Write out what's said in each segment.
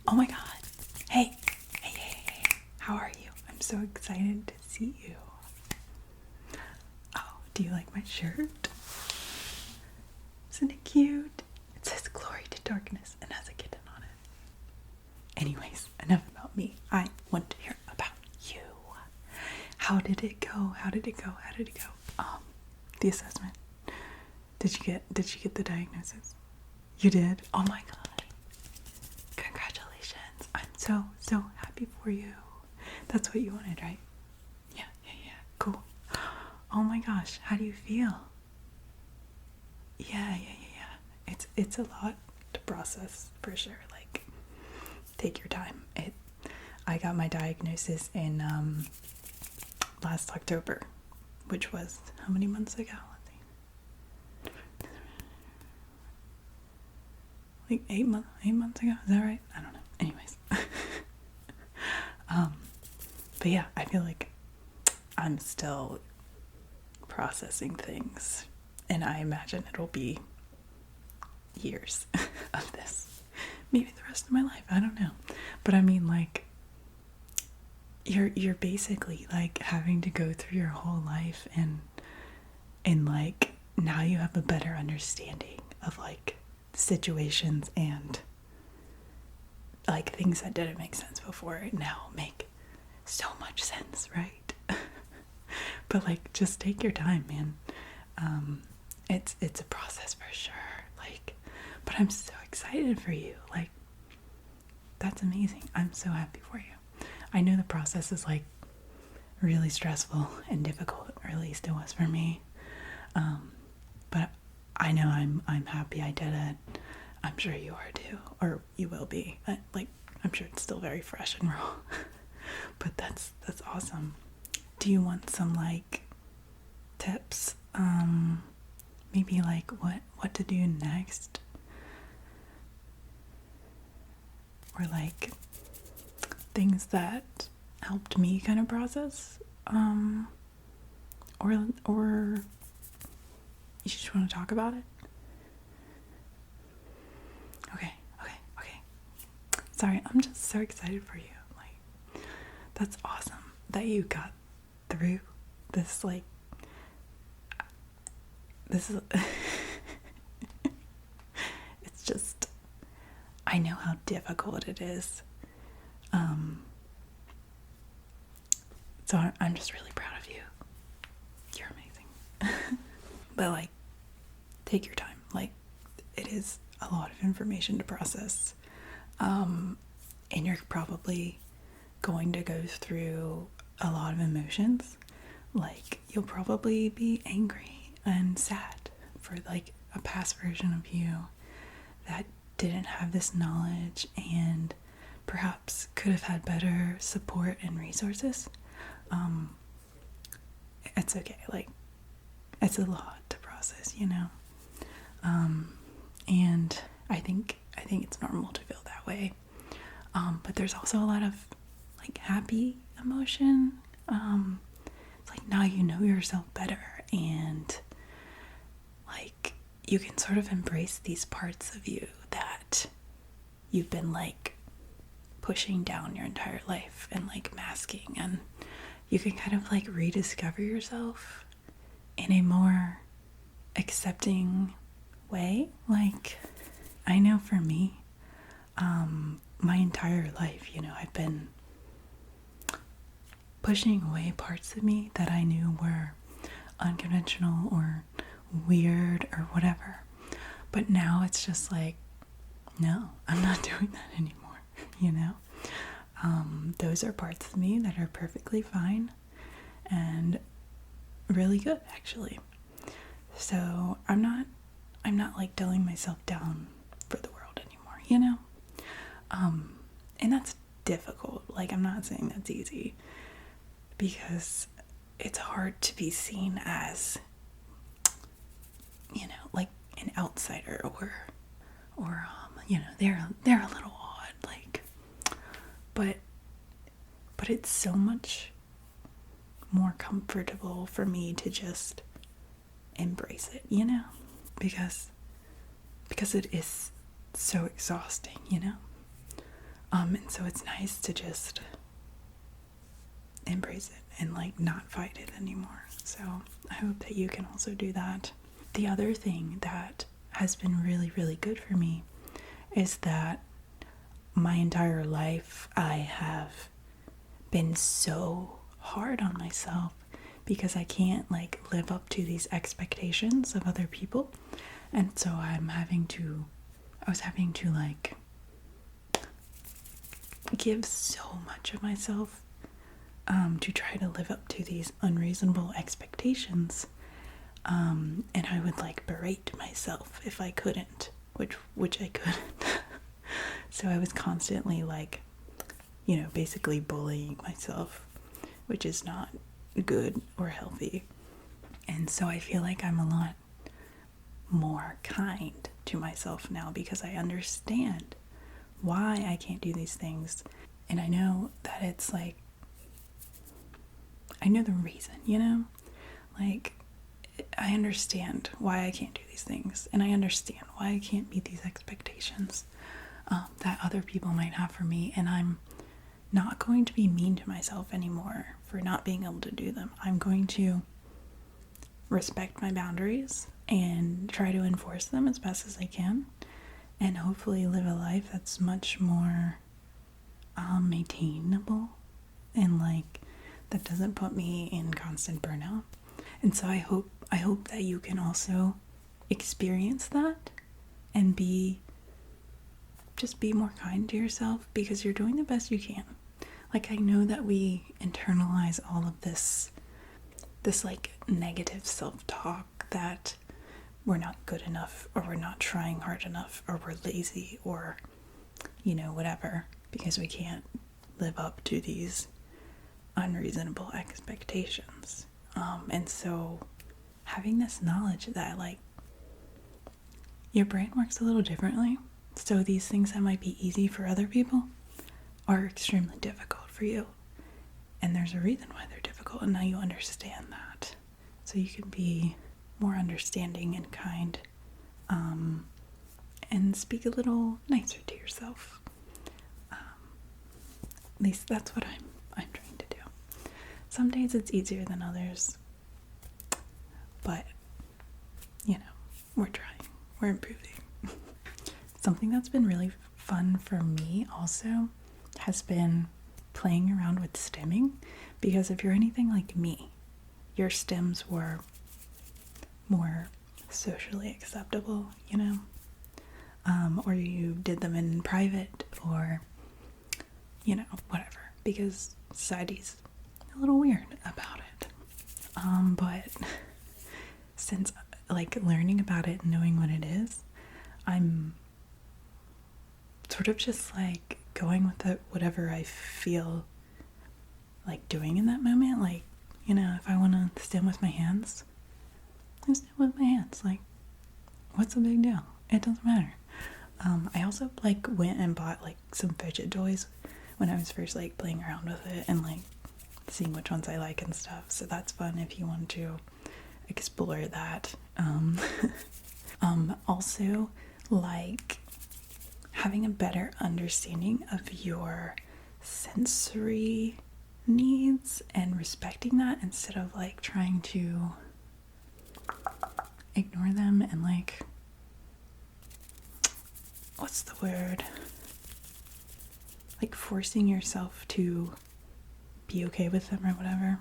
Oh my god. Hey. Hey. How are you? I'm so excited to see you. Oh, do you like my shirt? Isn't it cute? It says glory to darkness and has a kitten on it. Anyways, enough about me. I want to hear about you. How did it go? The assessment. Did you get the diagnosis? You did? Oh my god. Congratulations. I'm so happy for you. That's what you wanted, right? Yeah. Cool. Oh my gosh, how do you feel? Yeah. It's a lot to process for sure. Like, take your time. I got my diagnosis in last October, which was how many months ago? Let's see. Like 8 months ago, is that right? I don't know. Anyways. But yeah, I feel like I'm still processing things, and I imagine it'll be years of this, maybe the rest of my life, I don't know. But I mean, like, you're basically like having to go through your whole life, and like now you have a better understanding of like situations and like things that didn't make sense before now make so much sense, right? But like, just take your time, man. It's a process for sure. Like, but I'm so excited for you. Like, that's amazing. I'm so happy for you. I know the process is like really stressful and difficult, or at least it was for me. But I know I'm happy I did it. I'm sure you are too, or you will be. I'm sure it's still very fresh and raw. But that's awesome. Do you want some like tips? Maybe like what to do next? Or like things that helped me kind of process? Or you just want to talk about it? Okay. Sorry, I'm just so excited for you. Like, that's awesome that you got through this. Like, this is it's just, I know how difficult it is. So I'm just really proud of you. You're amazing. But like, take your time. Like, it is a lot of information to process. And you're probably going to go through a lot of emotions. Like, you'll probably be angry and sad for like a past version of you that didn't have this knowledge and perhaps could have had better support and resources. It's okay. Like, it's a lot to process, you know. And I think it's normal to feel that way. But there's also a lot of like happy emotion. It's like, now you know yourself better, and like you can sort of embrace these parts of you that you've been like pushing down your entire life and like masking, and you can kind of like rediscover yourself in a more accepting way. Like, I know for me, my entire life, you know, I've been pushing away parts of me that I knew were unconventional or weird or whatever. But now it's just like, no, I'm not doing that anymore, you know? Those are parts of me that are perfectly fine and really good, actually. So I'm not like dulling myself down for the world anymore, you know? And that's difficult. Like, I'm not saying that's easy, because it's hard to be seen as, you know, like an outsider, or you know, they're a little odd, like, but it's so much more comfortable for me to just embrace it, you know, because it is so exhausting, you know. And so it's nice to just embrace it and like not fight it anymore. So I hope that you can also do that. The other thing that has been really, really good for me is that my entire life I have been so hard on myself because I can't like live up to these expectations of other people. And so I was having to like give so much of myself to try to live up to these unreasonable expectations. And I would like berate myself if I couldn't, which I couldn't. So I was constantly like, basically bullying myself, which is not good or healthy. And so I feel like I'm a lot more kind to myself now because I understand why I can't do these things. And I know that it's like, I know the reason, like I understand why I can't do these things, and I understand why I can't meet these expectations that other people might have for me, and I'm not going to be mean to myself anymore for not being able to do them. I'm going to respect my boundaries and try to enforce them as best as I can, and hopefully live a life that's much more maintainable and like that doesn't put me in constant burnout. And so I hope that you can also experience that and be more kind to yourself, because you're doing the best you can. Like, I know that we internalize all of this like negative self-talk that we're not good enough, or we're not trying hard enough, or we're lazy, or whatever, because we can't live up to these unreasonable expectations. And so having this knowledge that like your brain works a little differently, so these things that might be easy for other people are extremely difficult for you, and there's a reason why they're difficult, and now you understand that, so you can be more understanding and kind, and speak a little nicer to yourself. At least that's what I'm trying to do. Some days it's easier than others, but we're trying, we're improving. Something that's been really fun for me also has been playing around with stimming, because if you're anything like me, your stims were more socially acceptable, or you did them in private, or whatever, because society's a little weird about it. But since like learning about it and knowing what it is, I'm sort of just like going with it, whatever I feel like doing in that moment. Like, if I want to stim with my hands, I stim with my hands. Like, what's the big deal? It doesn't matter. I also like went and bought like some fidget toys when I was first like playing around with it and like seeing which ones I like and stuff. So that's fun if you want to explore that. Also like having a better understanding of your sensory needs and respecting that, instead of like trying to ignore them and like, what's the word? Like forcing yourself to be okay with them or whatever.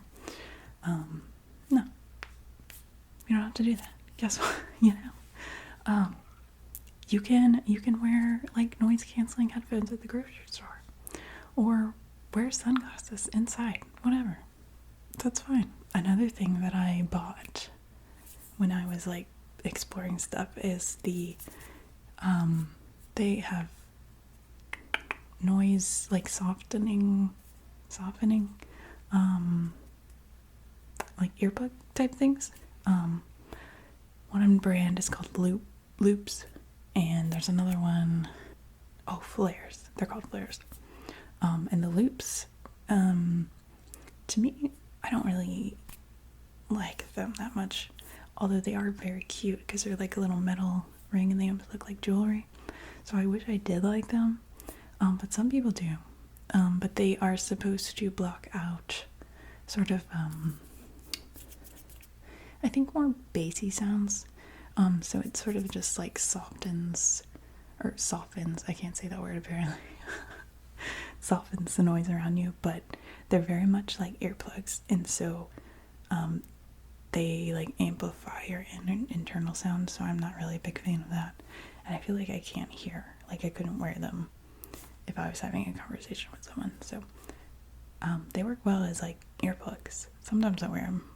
No, you don't have to do that. Guess what? You can wear like noise canceling headphones at the grocery store, or wear sunglasses inside, whatever. That's fine. Another thing that I bought when I was like exploring stuff is they have noise like softening like earbud type things. One brand is called Loops, and there's another one, Flares. They're called Flares. And the Loops, to me, I don't really like them that much, although they are very cute because they're like a little metal ring and they almost look like jewelry. So I wish I did like them. But some people do. But they are supposed to block out sort of, I think, more bassy sounds. So it sort of just like softens, I can't say that word apparently, softens the noise around you, but they're very much like earplugs, and so they like amplify your internal sound, so I'm not really a big fan of that. And I feel like I can't hear, like I couldn't wear them if I was having a conversation with someone. So they work well as like earplugs. Sometimes I wear them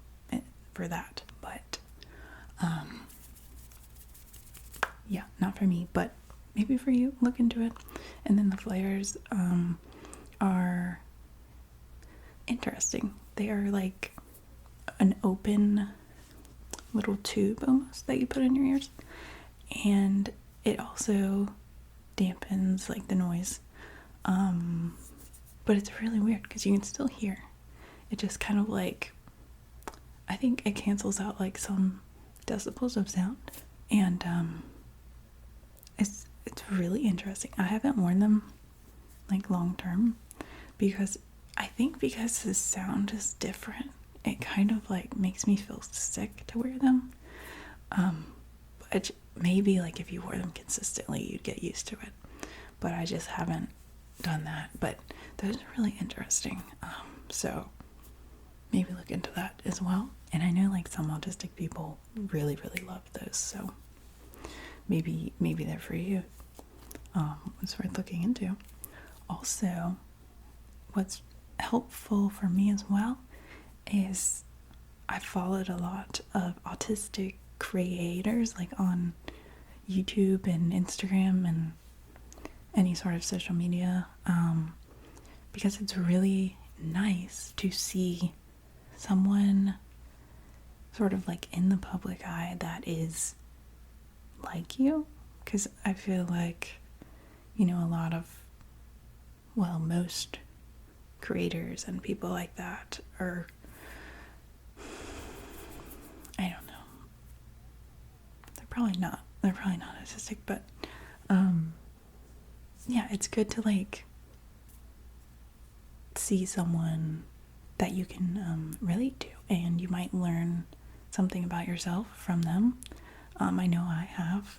for that, but yeah, not for me, but maybe for you. Look into it. And then the flares are interesting. They are like an open little tube almost that you put in your ears, and it also dampens like the noise, but it's really weird because you can still hear. It just kind of like, I think it cancels out like some decibels of sound, and it's really interesting. I haven't worn them like long term because I think because the sound is different, it kind of like makes me feel sick to wear them. But maybe like if you wore them consistently, you'd get used to it. But I just haven't done that. But those are really interesting. So maybe look into that as well. And I know like some autistic people really, really love those. So maybe they're for you. It's worth looking into. Also, what's helpful for me as well is I followed a lot of autistic creators like on YouTube and Instagram and any sort of social media, because it's really nice to see someone sort of like in the public eye that is like you, because I feel like, you know, a lot of, well, most creators and people like that are, I don't know, they're probably not autistic, but yeah, it's good to like see someone that you can relate to, and you might learn something about yourself from them. I know I have,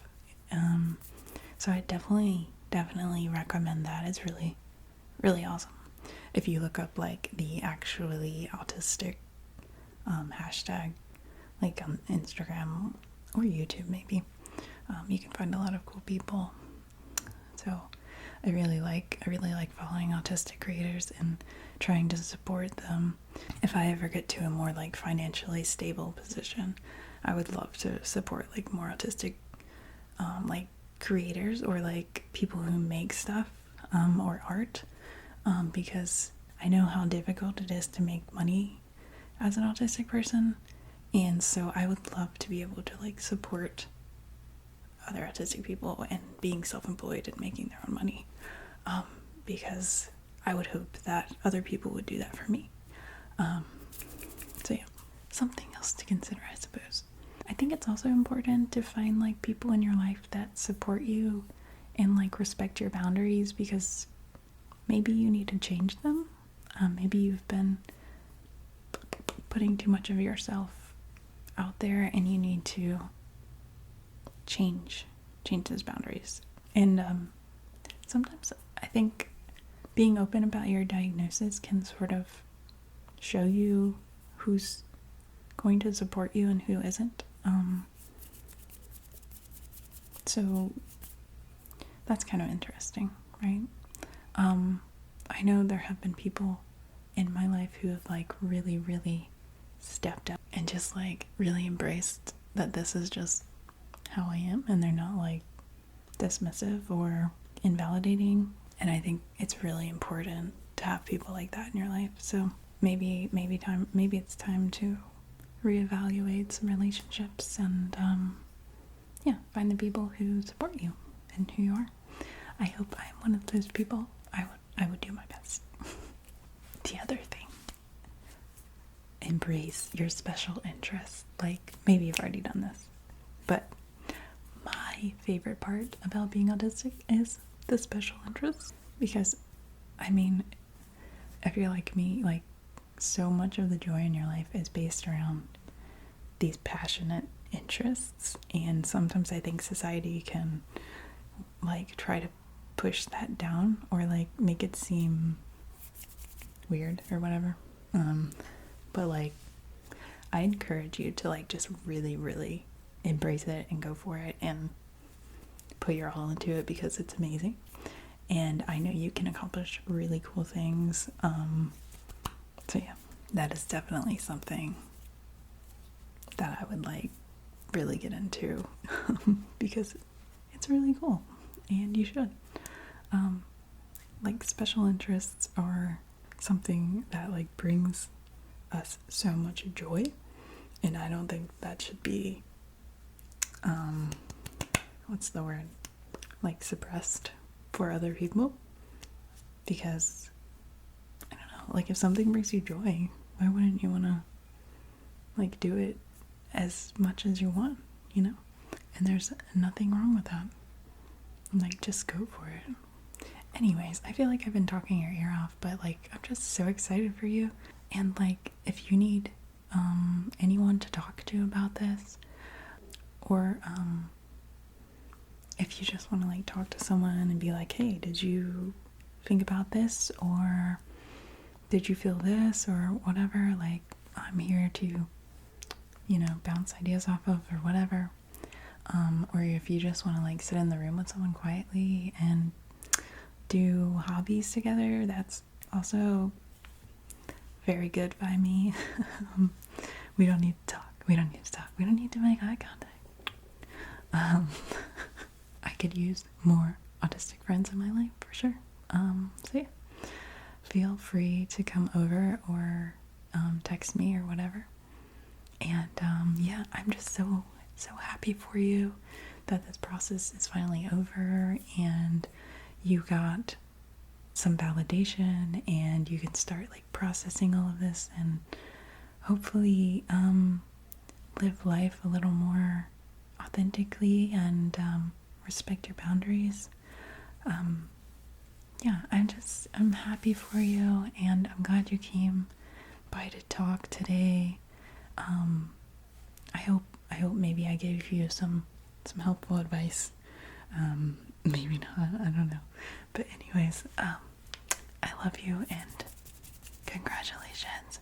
so I definitely recommend that. It's really, really awesome. If you look up like the actually autistic hashtag, like on Instagram or YouTube maybe, you can find a lot of cool people. So I really like following autistic creators and trying to support them. If I ever get to a more like financially stable position, I would love to support like more autistic like creators or like people who make stuff or art, because I know how difficult it is to make money as an autistic person, and so I would love to be able to like support other autistic people and being self-employed and making their own money, because I would hope that other people would do that for me. So yeah, something else to consider, I suppose. I think it's also important to find like people in your life that support you and like respect your boundaries, because maybe you need to change them. Maybe you've been putting too much of yourself out there and you need to change those boundaries. And sometimes I think being open about your diagnosis can sort of show you who's going to support you and who isn't. So that's kind of interesting, right? I know there have been people in my life who have like really, really stepped up and just like really embraced that this is just how I am, and they're not like dismissive or invalidating. And I think it's really important to have people like that in your life. So maybe it's time to reevaluate some relationships and yeah, find the people who support you and who you are. I hope I'm one of those people. I would do my best. The other thing, embrace your special interests. Like, maybe you've already done this, but my favorite part about being autistic is the special interests. because, I mean, if you're like me, like, so much of the joy in your life is based around these passionate interests, and sometimes I think society can, like, try to push that down or, like, make it seem weird or whatever. But, like, I encourage you to, like, just really, really embrace it and go for it and put your all into it, because it's amazing. And I know you can accomplish really cool things. So yeah, that is definitely something that I would, like, really get into because it's really cool and you should. Like, special interests are something that, like, brings us so much joy, and I don't think that should be what's the word, like, suppressed for other people, because I don't know, like, if something brings you joy, why wouldn't you want to, like, do it as much as you want, you know? And there's nothing wrong with that. Like, just go for it. Anyways, I feel like I've been talking your ear off, but, like, I'm just so excited for you. And, like, if you need anyone to talk to about this, or if you just want to, like, talk to someone and be like, hey, did you think about this, or did you feel this, or whatever, like, I'm here to, you know, bounce ideas off of, or whatever. Or if you just want to, like, sit in the room with someone quietly and do hobbies together, that's also very good by me. We don't need to talk. We don't need to make eye contact. I could use more autistic friends in my life, for sure. So yeah, feel free to come over or text me or whatever. And yeah, I'm just so happy for you that this process is finally over and you got some validation and you can start, like, processing all of this and hopefully live life a little more authentically and respect your boundaries. Yeah, I'm happy for you, and I'm glad you came by to talk today. I hope maybe I gave you some helpful advice. Maybe not, I don't know. But anyways, I love you and congratulations.